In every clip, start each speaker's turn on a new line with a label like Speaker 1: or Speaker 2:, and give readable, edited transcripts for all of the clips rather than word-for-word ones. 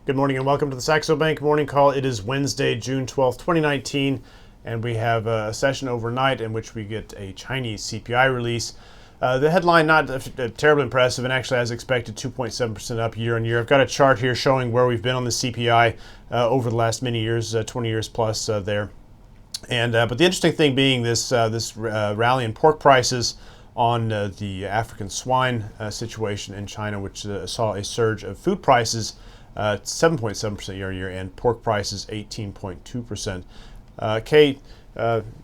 Speaker 1: Good morning and welcome to the Saxo Bank Morning Call. It is Wednesday, June 12th, 2019, and we have a session overnight in which we get a Chinese CPI release. The headline not terribly impressive, and actually as expected 2.7% up year on year. I've got a chart here showing where we've been on the CPI over the last many years, 20 years plus there. And but the interesting thing being this rally in pork prices on the African swine situation in China, which saw a surge of food prices 7.7% year on year, and pork prices 18.2%. Kate,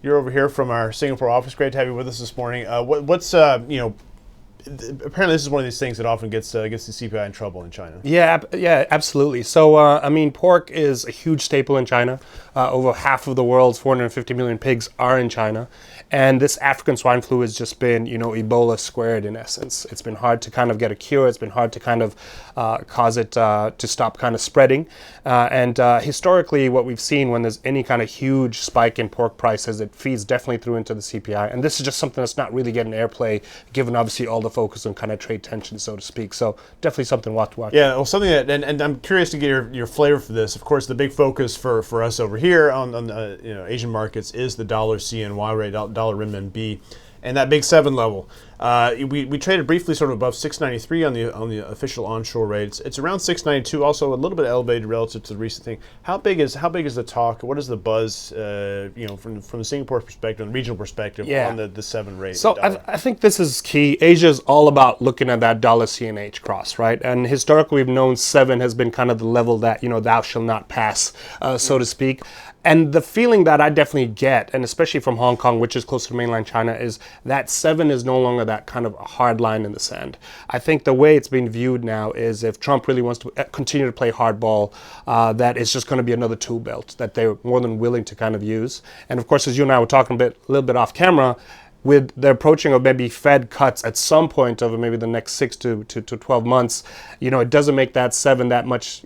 Speaker 1: you're over here from our Singapore office. Great to have you with us this morning. What's apparently this is one of these things that often gets the CPI in trouble in China.
Speaker 2: Yeah, absolutely. So, pork is a huge staple in China. Over half of the world's 450 million pigs are in China. And this African swine flu has just been, Ebola squared in essence. It's been hard to kind of get a cure. It's been hard to kind of cause it to stop kind of spreading. And historically, what we've seen when there's any kind of huge spike in pork prices, it feeds definitely through into the CPI. And this is just something that's not really getting airplay, given obviously all the focus on kind of trade tensions, so to speak. So definitely something to watch.
Speaker 1: Yeah, well, something that, and I'm curious to get your flavor for this. Of course, the big focus for us over here on Asian markets is the dollar CNY rate, dollar renminbi, and that big 7 level. We traded briefly sort of above 693 on the official onshore rates. It's around 692, also a little bit elevated relative to the recent thing. How big is the talk? What is the buzz? From the Singapore perspective and regional perspective on the 7 rate.
Speaker 2: So I think this is key. Asia is all about looking at that dollar CNH cross, right? And historically, we've known 7 has been kind of the level that thou shall not pass, so to speak. And the feeling that I definitely get, and especially from Hong Kong, which is closer to mainland China, is that 7 is no longer that kind of a hard line in the sand. I think the way it's being viewed now is if Trump really wants to continue to play hardball, that it's just going to be another tool belt that they're more than willing to kind of use. And of course, as you and I were talking a little bit off camera, with the approaching of maybe Fed cuts at some point over maybe the next 6 to 12 months, it doesn't make that 7 that much,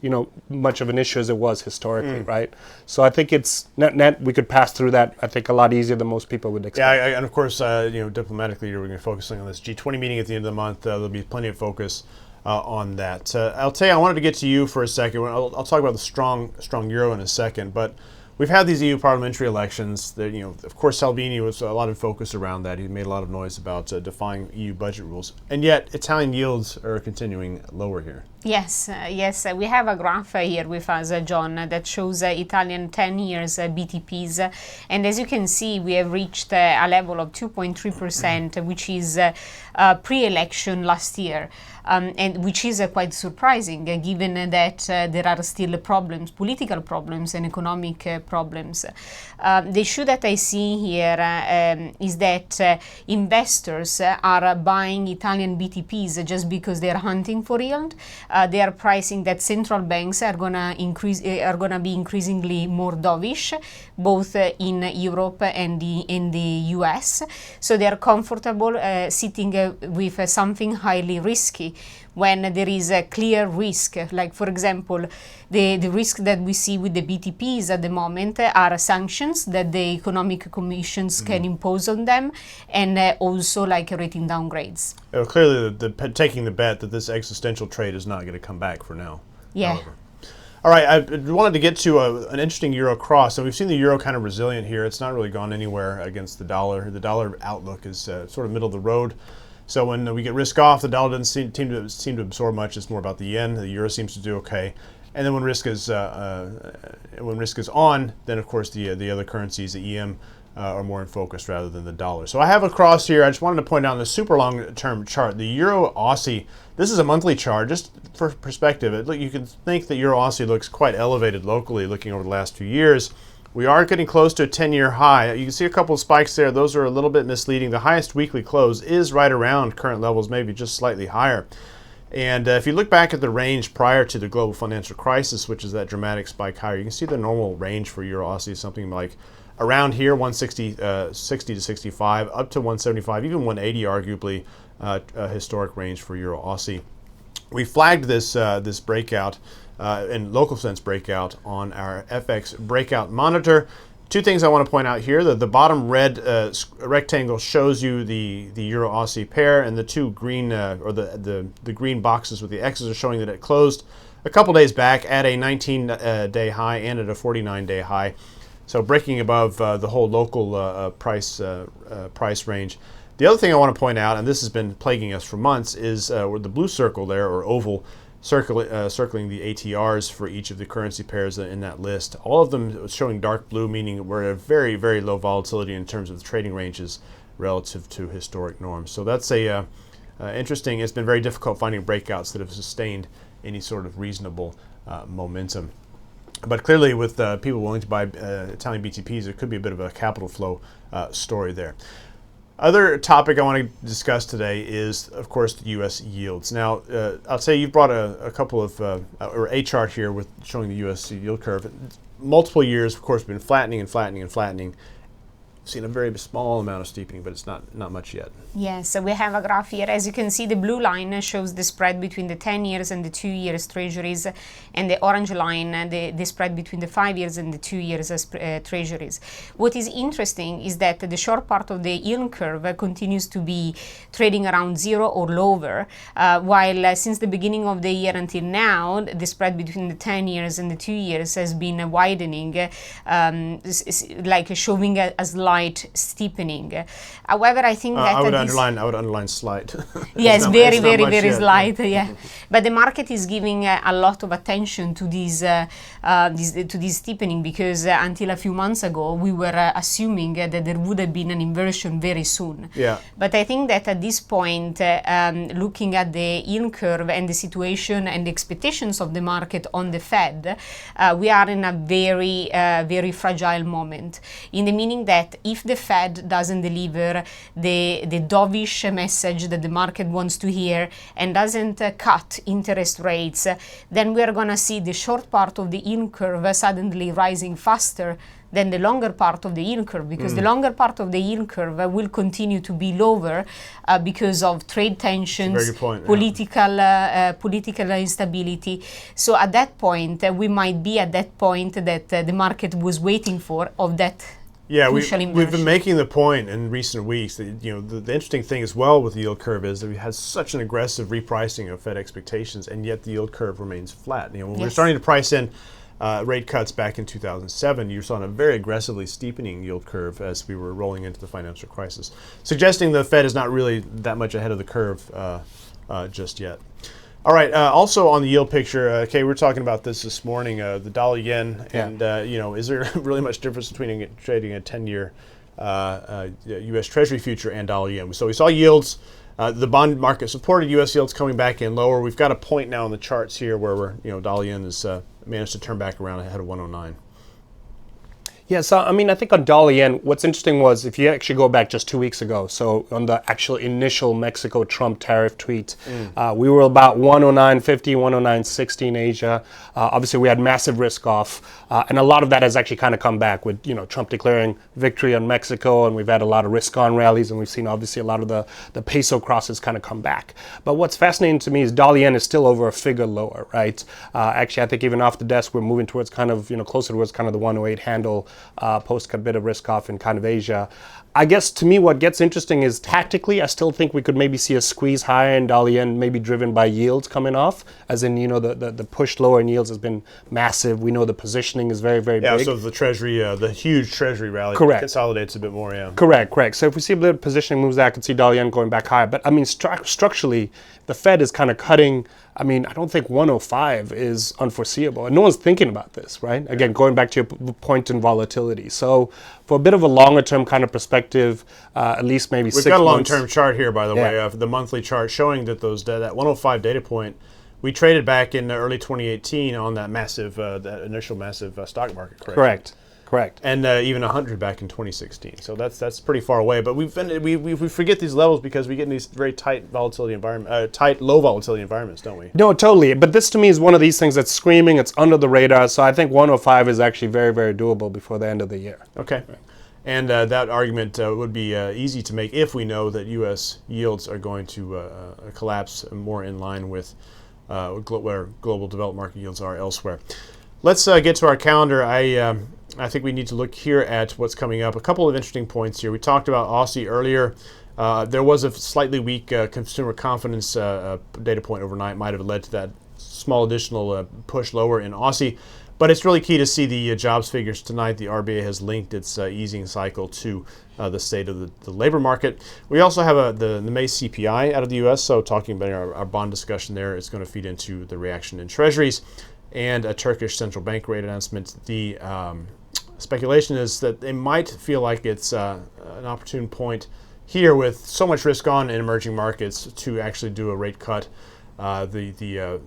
Speaker 2: much of an issue as it was historically, right? So I think it's net we could pass through that, I think, a lot easier than most people would expect.
Speaker 1: Yeah, and of course, diplomatically, you're going to be focusing on this G20 meeting at the end of the month. There'll be plenty of focus on that. I'll tell you, I wanted to get to you for a second. I'll talk about the strong euro in a second, but we've had these EU parliamentary elections. Of course, Salvini was a lot of focus around that. He made a lot of noise about defying EU budget rules, and yet Italian yields are continuing lower here.
Speaker 3: Yes. We have a graph here with us, John, that shows Italian 10 years BTPs, and as you can see, we have reached a level of 2.3%, which is pre-election last year. And which is quite surprising, given that there are still problems, political problems and economic problems. The issue that I see here is that investors are buying Italian BTPs just because they are hunting for yield. They are pricing that central banks are gonna be increasingly more dovish, both in Europe and in the US. So they are comfortable sitting with something highly risky when there is a clear risk. Like, for example, the risk that we see with the BTPs at the moment are sanctions that the economic commissions can impose on them, and also like rating downgrades.
Speaker 1: Clearly, taking the bet that this existential trade is not going to come back for now.
Speaker 3: Yeah.
Speaker 1: However. All right, I wanted to get to an interesting euro cross. So we've seen the euro kind of resilient here. It's not really gone anywhere against the dollar. The dollar outlook is sort of middle of the road. So when we get risk off, the dollar doesn't seem to absorb much. It's more about the yen. The euro seems to do okay. And then when risk is on, then of course the other currencies, the EM, are more in focus rather than the dollar. So I have a cross here. I just wanted to point out in the super long-term chart, the Euro Aussie. This is a monthly chart, just for perspective. You can think that Euro Aussie looks quite elevated locally, looking over the last few years. We are getting close to a 10-year high. You can see a couple of spikes there. Those are a little bit misleading. The highest weekly close is right around current levels, maybe just slightly higher. And if you look back at the range prior to the global financial crisis, which is that dramatic spike higher, you can see the normal range for Euro Aussie is something like around here, 160, 60 to 65, up to 175, even 180, arguably a historic range for Euro Aussie. We flagged this breakout. In local sense breakout on our FX breakout monitor. Two things I want to point out here. The bottom red rectangle shows you the Euro Aussie pair, and the two green or the green boxes with the X's are showing that it closed a couple days back at a 19-day high and at a 49-day high. So breaking above the whole local price range. The other thing I want to point out, and this has been plaguing us for months, is with the blue circle there, or oval, circling the ATRs for each of the currency pairs in that list. All of them showing dark blue, meaning we're at a very, very low volatility in terms of the trading ranges relative to historic norms. So that's a interesting. It's been very difficult finding breakouts that have sustained any sort of reasonable momentum. But clearly, with people willing to buy Italian BTPs, there could be a bit of a capital flow story there. Other topic I want to discuss today is, of course, the U.S. yields. Now, I'll say you've brought a couple of, or a chart here with showing the U.S. yield curve. Multiple years, of course, been flattening and flattening and flattening. Seen a very small amount of steepening, but it's not much yet.
Speaker 3: Yes, so we have a graph here. As you can see, the blue line shows the spread between the 10 years and the 2 years treasuries, and the orange line, the spread between the 5 years and the 2 years treasuries. What is interesting is that the short part of the yield curve continues to be trading around zero or lower, while since the beginning of the year until now, the spread between the 10 years and the 2 years has been widening, like showing a slight steepening. However, I think that
Speaker 1: I would underline slight.
Speaker 3: Yes, very
Speaker 1: yet,
Speaker 3: slight. Yeah, but the market is giving a lot of attention to this steepening because until a few months ago we were assuming that there would have been an inversion very soon.
Speaker 1: Yeah.
Speaker 3: But I think that at this point, looking at the yield curve and the situation and the expectations of the market on the Fed, we are in a very fragile moment. In the meaning that if the Fed doesn't deliver the dovish message that the market wants to hear and doesn't cut interest rates, then we are going to see the short part of the yield curve suddenly rising faster than the longer part of the yield curve, because the longer part of the yield curve will continue to be lower because of trade tensions, political instability. So at that point, we might be at that point that the market was waiting for, of that.
Speaker 1: Yeah, we've been making the point in recent weeks that the interesting thing as well with the yield curve is that we had such an aggressive repricing of Fed expectations, and yet the yield curve remains flat. When we were starting to price in rate cuts back in 2007, you saw a very aggressively steepening yield curve as we were rolling into the financial crisis, suggesting the Fed is not really that much ahead of the curve just yet. All right. Also on the yield picture, Kay, we were talking about this morning. The dollar yen, and is there really much difference between trading a 10-year U.S. Treasury future and dollar yen? So we saw yields. The bond market supported U.S. yields coming back in lower. We've got a point now on the charts here where we're dollar yen has managed to turn back around ahead of 109.
Speaker 2: Yeah, so I mean, I think on dollar yen, what's interesting was if you actually go back just 2 weeks ago, so on the actual initial Mexico Trump tariff tweet, we were about 109.50, 109.60 in Asia. Obviously, we had massive risk off, and a lot of that has actually kind of come back with Trump declaring victory on Mexico, and we've had a lot of risk on rallies, and we've seen obviously a lot of the peso crosses kind of come back. But what's fascinating to me is dollar yen is still over a figure lower, right? Actually, I think even off the desk, we're moving towards kind of closer towards kind of the 108 handle. Post a bit of risk off in kind of Asia. I guess to me what gets interesting is tactically I still think we could maybe see a squeeze higher in dollar yen, maybe driven by yields coming off, as in the push lower in yields has been massive. We know the positioning is very big.
Speaker 1: Yeah, so the treasury, the huge treasury rally consolidates a bit more, yeah.
Speaker 2: Correct. So if we see a bit of positioning moves there, I could see dollar yen going back higher. But I mean structurally, the Fed is kind of cutting. I mean, I don't think 105 is unforeseeable. And no one's thinking about this, right? Again, going back to your point in volatility. So for a bit of a longer term kind of perspective, at least maybe 6 months.
Speaker 1: We've got a long-term chart here, by the way, the monthly chart showing that that 105 data point, we traded back in early 2018 on that massive, that initial massive stock market correction.
Speaker 2: Correct.
Speaker 1: And even 100 back in 2016. So that's pretty far away. But we forget these levels because we get in these very tight volatility environment, low volatility environments, don't we?
Speaker 2: No, totally. But this to me is one of these things that's screaming. It's under the radar. So I think 105 is actually very doable before the end of the year.
Speaker 1: Okay. Right. And that argument would be easy to make if we know that U.S. yields are going to collapse more in line with where global developed market yields are elsewhere. Let's get to our calendar. I think we need to look here at what's coming up. A couple of interesting points here. We talked about Aussie earlier. There was a slightly weak consumer confidence data point overnight, might have led to that small additional push lower in Aussie. But it's really key to see the jobs figures tonight. The RBA has linked its easing cycle to the state of the labor market. We also have the May CPI out of the U.S., so talking about our bond discussion there is going to feed into the reaction in treasuries, and a Turkish central bank rate announcement. The speculation is that they might feel like it's an opportune point here with so much risk on in emerging markets to actually do a rate cut. The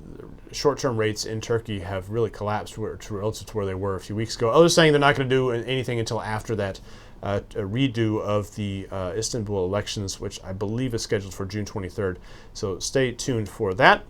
Speaker 1: short-term rates in Turkey have really collapsed relative to where they were a few weeks ago. Others saying they're not going to do anything until after that a redo of the Istanbul elections, which I believe is scheduled for June 23rd. So stay tuned for that.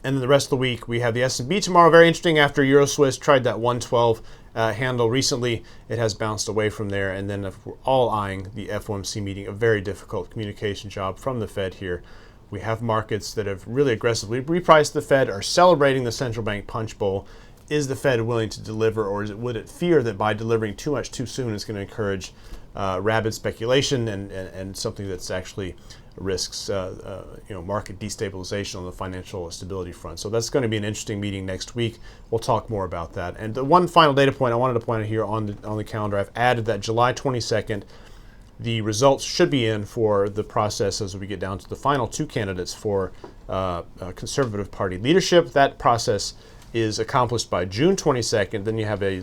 Speaker 1: And then the rest of the week, we have the S&P tomorrow. Very interesting. After Euro-Swiss tried that 112 handle recently, it has bounced away from there. And then if we're all eyeing the FOMC meeting, a very difficult communication job from the Fed here. We have markets that have really aggressively repriced the Fed, are celebrating the central bank punch bowl. Is the Fed willing to deliver, or would it fear that by delivering too much too soon is going to encourage rabid speculation and something that's actually risks market destabilization on the financial stability front? So that's going to be an interesting meeting next week. We'll talk more about that. And the one final data point I wanted to point out here on the calendar, I've added that July 22nd. The results should be in for the process as we get down to the final two candidates for Conservative Party leadership. That process is accomplished by June 22nd. Then you have a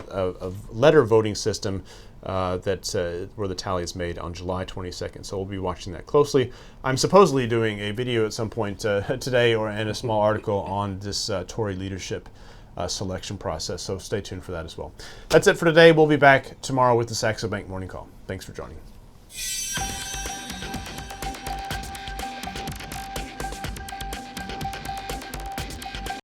Speaker 1: letter voting system where the tally is made on July 22nd. So we'll be watching that closely. I'm supposedly doing a video at some point today and a small article on this Tory leadership selection process. So stay tuned for that as well. That's it for today. We'll be back tomorrow with the Saxo Bank Morning Call. Thanks for joining.